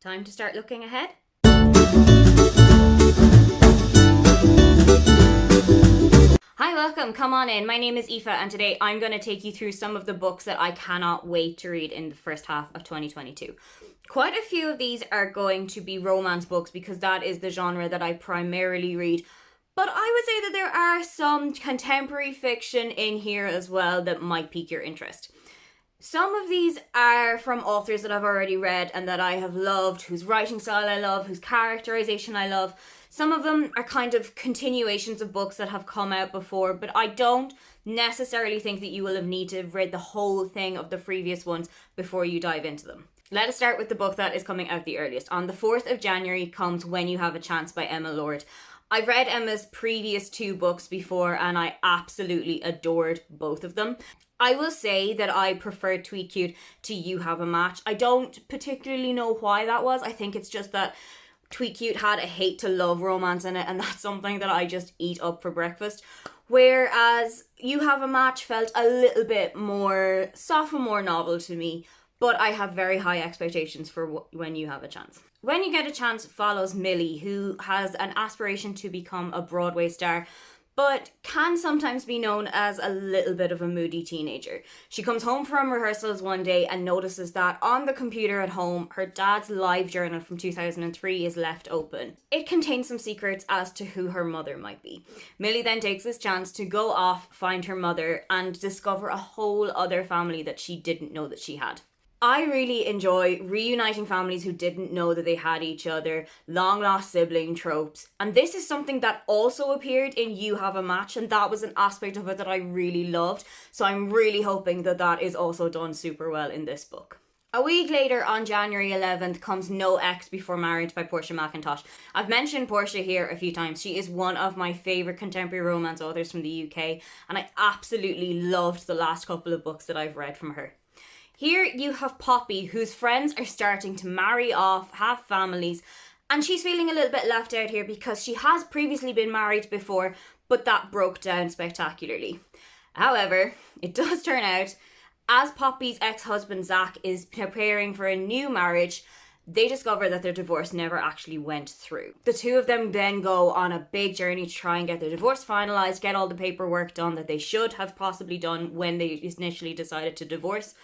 Time to start looking ahead. Hi, welcome, come on in. My name is Aoife and today I'm going to take you through some of the books that I cannot wait to read in the first half of 2022. Quite a few of these are going to be romance books because that is the genre that I primarily read. But I would say that there are some contemporary fiction in here as well that might pique your interest. Some of these are from authors that I've already read and that I have loved, whose writing style I love, whose characterization I love. Some of them are kind of continuations of books that have come out before, but I don't necessarily think that you will have need to have read the whole thing of the previous ones before you dive into them. Let us start with the book that is coming out the earliest. On the 4th of January comes When You Have a Chance by Emma Lord. I've read Emma's previous 2 books before and I absolutely adored both of them. I will say that I preferred Tweet Cute to You Have a Match. I don't particularly know why that was. I think it's just that Tweet Cute had a hate to love romance in it and that's something that I just eat up for breakfast. Whereas You Have a Match felt a little bit more sophomore novel to me, but I have very high expectations for When You Have a Chance. When You Get a Chance follows Millie, who has an aspiration to become a Broadway star, but can sometimes be known as a little bit of a moody teenager. She comes home from rehearsals one day and notices that on the computer at home, her dad's live journal from 2003 is left open. It contains some secrets as to who her mother might be. Millie then takes this chance to go off, find her mother, and discover a whole other family that she didn't know that she had. I really enjoy reuniting families who didn't know that they had each other, long lost sibling tropes. And this is something that also appeared in You Have a Match, and that was an aspect of it that I really loved. So I'm really hoping that that is also done super well in this book. A week later, on January 11th, comes No Ex Before Marriage by Portia McIntosh. I've mentioned Portia here a few times. She is one of my favourite contemporary romance authors from the UK, and I absolutely loved the last couple of books that I've read from her. Here you have Poppy, whose friends are starting to marry off, have families, and she's feeling a little bit left out here because she has previously been married before, but that broke down spectacularly. However, it does turn out, as Poppy's ex-husband Zach is preparing for a new marriage, they discover that their divorce never actually went through. The two of them then go on a big journey to try and get their divorce finalised, get all the paperwork done that they should have possibly done when they initially decided to divorce.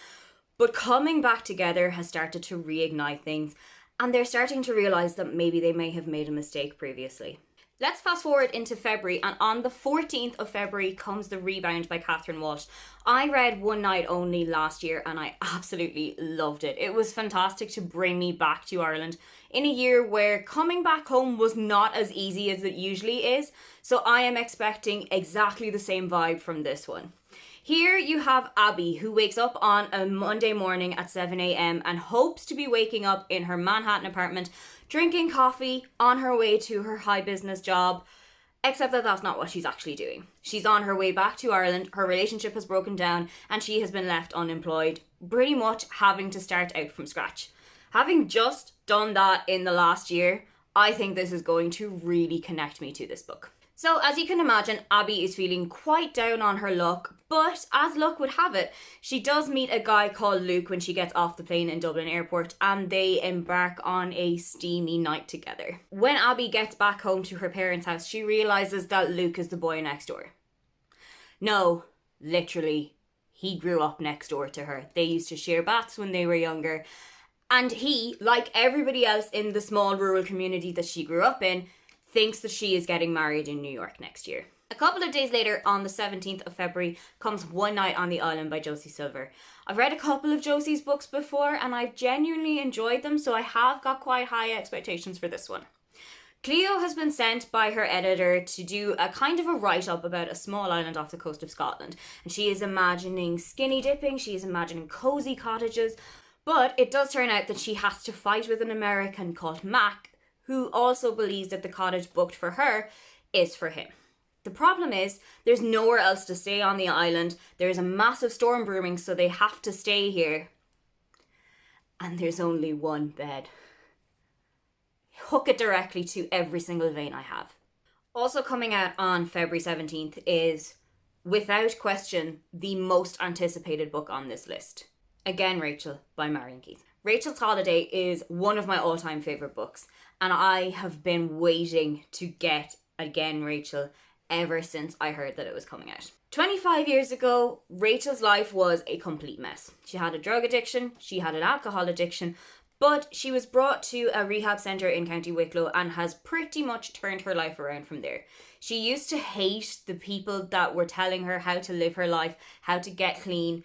But coming back together has started to reignite things, and they're starting to realise that maybe they may have made a mistake previously. Let's fast forward into February, and on the 14th of February comes The Rebound by Catherine Walsh. I read One Night Only last year and I absolutely loved it. It was fantastic to bring me back to Ireland in a year where coming back home was not as easy as it usually is, so I am expecting exactly the same vibe from this one. Here you have Abby, who wakes up on a Monday morning at 7 a.m. and hopes to be waking up in her Manhattan apartment, drinking coffee on her way to her high business job, except that that's not what she's actually doing. She's on her way back to Ireland, her relationship has broken down, and she has been left unemployed, pretty much having to start out from scratch. Having just done that in the last year, I think this is going to really connect me to this book. So as you can imagine, Abby is feeling quite down on her luck, but as luck would have it, she does meet a guy called Luke when she gets off the plane in Dublin Airport and they embark on a steamy night together. When Abby gets back home to her parents' house, she realises that Luke is the boy next door. No, literally, he grew up next door to her. They used to share baths when they were younger, and he, like everybody else in the small rural community that she grew up in, thinks that she is getting married in New York next year. A couple of days later, on the 17th of February, comes One Night on the Island by Josie Silver. I've read a couple of Josie's books before and I've genuinely enjoyed them, so I have got quite high expectations for this one. Cleo has been sent by her editor to do a kind of a write-up about a small island off the coast of Scotland. And she is imagining skinny dipping, she is imagining cosy cottages, but it does turn out that she has to fight with an American called Mac, who also believes that the cottage booked for her is for him. The problem is, there's nowhere else to stay on the island, there's a massive storm brewing, so they have to stay here. And there's only one bed. Hook it directly to every single vein I have. Also coming out on February 17th is, without question, the most anticipated book on this list. Again, Rachel by Marian Keith. Rachel's Holiday is one of my all-time favourite books, and I have been waiting to get Again Rachel ever since I heard that it was coming out. 25 years ago, Rachel's life was a complete mess. She had a drug addiction, she had an alcohol addiction, but she was brought to a rehab centre in County Wicklow and has pretty much turned her life around from there. She used to hate the people that were telling her how to live her life, how to get clean,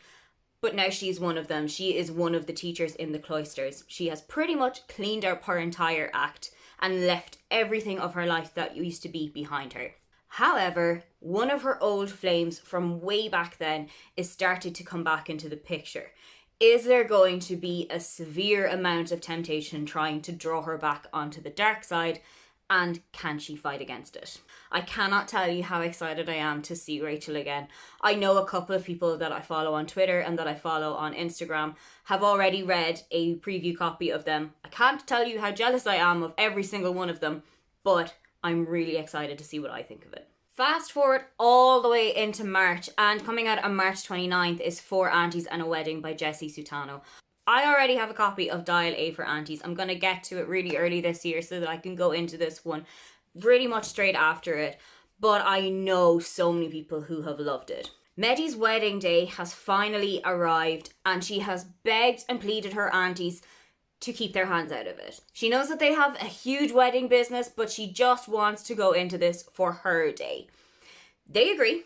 but now she's one of them. She is one of the teachers in the cloisters. She has pretty much cleaned up her entire act and left everything of her life that used to be behind her. However, one of her old flames from way back then is starting to come back into the picture. Is there going to be a severe amount of temptation trying to draw her back onto the dark side? And can she fight against it? I cannot tell you how excited I am to see Rachel again. I know a couple of people that I follow on Twitter and that I follow on Instagram have already read a preview copy of them. I can't tell you how jealous I am of every single one of them, but I'm really excited to see what I think of it. Fast forward all the way into March, and coming out on March 29th is Four Aunties and a Wedding by Jessie Sutano. I already have a copy of Dial A for Aunties. I'm going to get to it really early this year so that I can go into this one pretty much straight after it, but I know so many people who have loved it. Meddy's wedding day has finally arrived, and she has begged and pleaded her aunties to keep their hands out of it. She knows that they have a huge wedding business, but she just wants to go into this for her day. They agree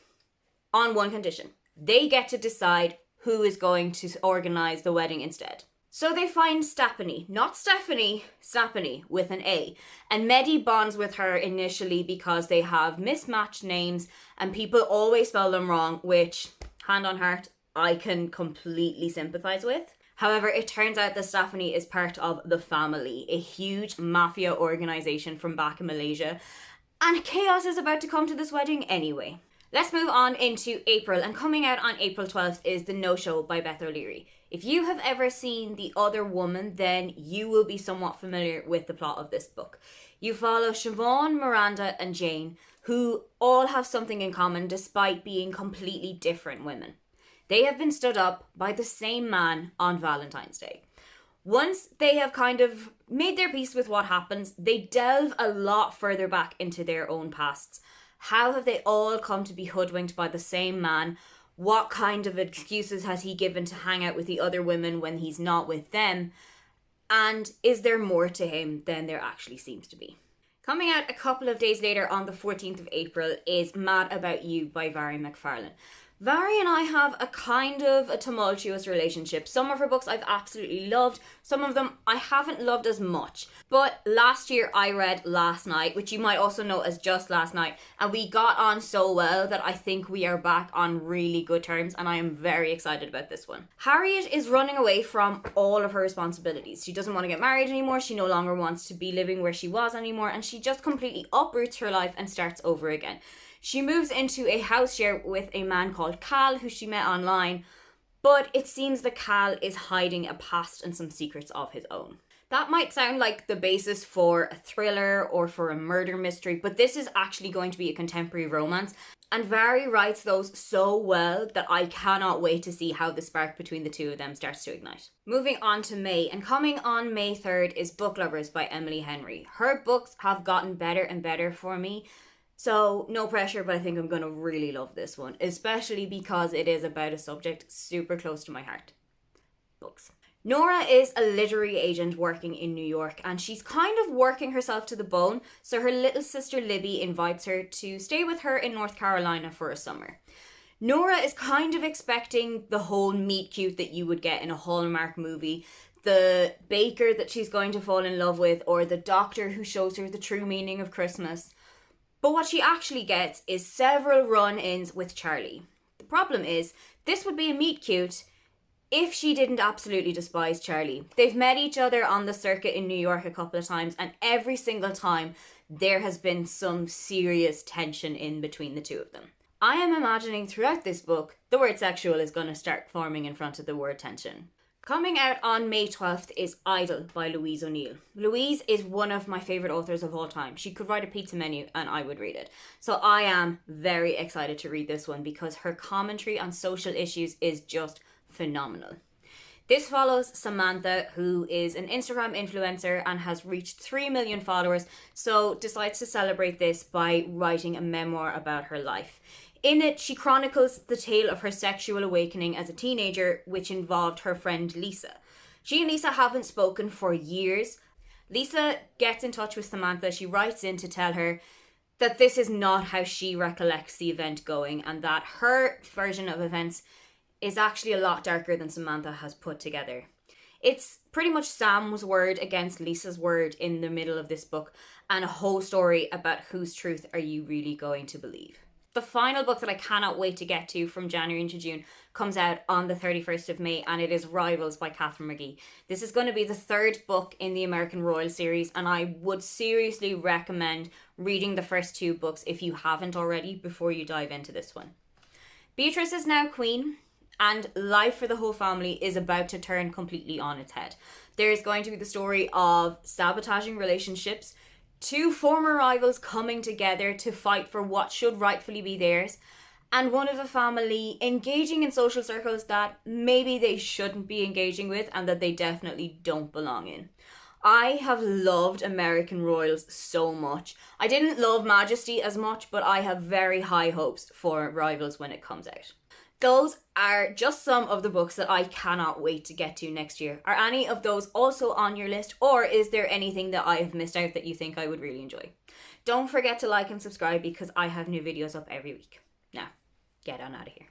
on one condition. They get to decide who is going to organise the wedding instead. So they find Stappany, not Stephanie, Stappany with an A. And Meddy bonds with her initially because they have mismatched names and people always spell them wrong, which, hand on heart, I can completely sympathise with. However, it turns out that Staphany is part of The Family, a huge mafia organisation from back in Malaysia, and chaos is about to come to this wedding anyway. Let's move on into April, and coming out on April 12th is The No-Show by Beth O'Leary. If you have ever seen The Other Woman, then you will be somewhat familiar with the plot of this book. You follow Siobhan, Miranda and Jane, who all have something in common despite being completely different women. They have been stood up by the same man on Valentine's Day. Once they have kind of made their peace with what happens, they delve a lot further back into their own pasts. How have they all come to be hoodwinked by the same man? What kind of excuses has he given to hang out with the other women when he's not with them? And is there more to him than there actually seems to be? Coming out a couple of days later on the 14th of April is Mad About You by Vari McFarlane. Vari and I have a kind of a tumultuous relationship. Some of her books I've absolutely loved. Some of them I haven't loved as much. But last year I read Last Night, which you might also know as Just Last Night. And we got on so well that I think we are back on really good terms. And I am very excited about this one. Harriet is running away from all of her responsibilities. She doesn't want to get married anymore. She no longer wants to be living where she was anymore. And she just completely uproots her life and starts over again. She moves into a house share with a man called Cal, who she met online, but it seems that Cal is hiding a past and some secrets of his own. That might sound like the basis for a thriller or for a murder mystery, but this is actually going to be a contemporary romance, and Vari writes those so well that I cannot wait to see how the spark between the two of them starts to ignite. Moving on to May, and coming on May 3rd is Book Lovers by Emily Henry. Her books have gotten better and better for me. So, no pressure, but I think I'm going to really love this one, especially because it is about a subject super close to my heart. Books. Nora is a literary agent working in New York, and she's kind of working herself to the bone, so her little sister Libby invites her to stay with her in North Carolina for a summer. Nora is kind of expecting the whole meet cute that you would get in a Hallmark movie, the baker that she's going to fall in love with, or the doctor who shows her the true meaning of Christmas. But what she actually gets is several run-ins with Charlie. The problem is, this would be a meet cute if she didn't absolutely despise Charlie. They've met each other on the circuit in New York a couple of times, and every single time there has been some serious tension in between the two of them. I am imagining throughout this book, the word sexual is going to start forming in front of the word tension. Coming out on May 12th is Idle by Louise O'Neill. Louise is one of my favourite authors of all time. She could write a pizza menu and I would read it. So I am very excited to read this one because her commentary on social issues is just phenomenal. This follows Samantha, who is an Instagram influencer and has reached 3 million followers, so decides to celebrate this by writing a memoir about her life. In it, she chronicles the tale of her sexual awakening as a teenager, which involved her friend Lisa. She and Lisa haven't spoken for years. Lisa gets in touch with Samantha. She writes in to tell her that this is not how she recollects the event going, and that her version of events is actually a lot darker than Samantha has put together. It's pretty much Sam's word against Lisa's word in the middle of this book, and a whole story about whose truth are you really going to believe. The final book that I cannot wait to get to from January into June comes out on the 31st of May, and it is Rivals by Catherine McGee. This is going to be the third book in the American Royal series, and I would seriously recommend reading the first two books if you haven't already before you dive into this one. Beatrice is now queen, and life for the whole family is about to turn completely on its head. There's going to be the story of sabotaging relationships, two former rivals coming together to fight for what should rightfully be theirs, and one of the family engaging in social circles that maybe they shouldn't be engaging with and that they definitely don't belong in. I have loved American Royals so much. I didn't love Majesty as much, but I have very high hopes for Rivals when it comes out. Those are just some of the books that I cannot wait to get to next year. Are any of those also on your list, or is there anything that I have missed out that you think I would really enjoy? Don't forget to like and subscribe because I have new videos up every week. Now, get on out of here.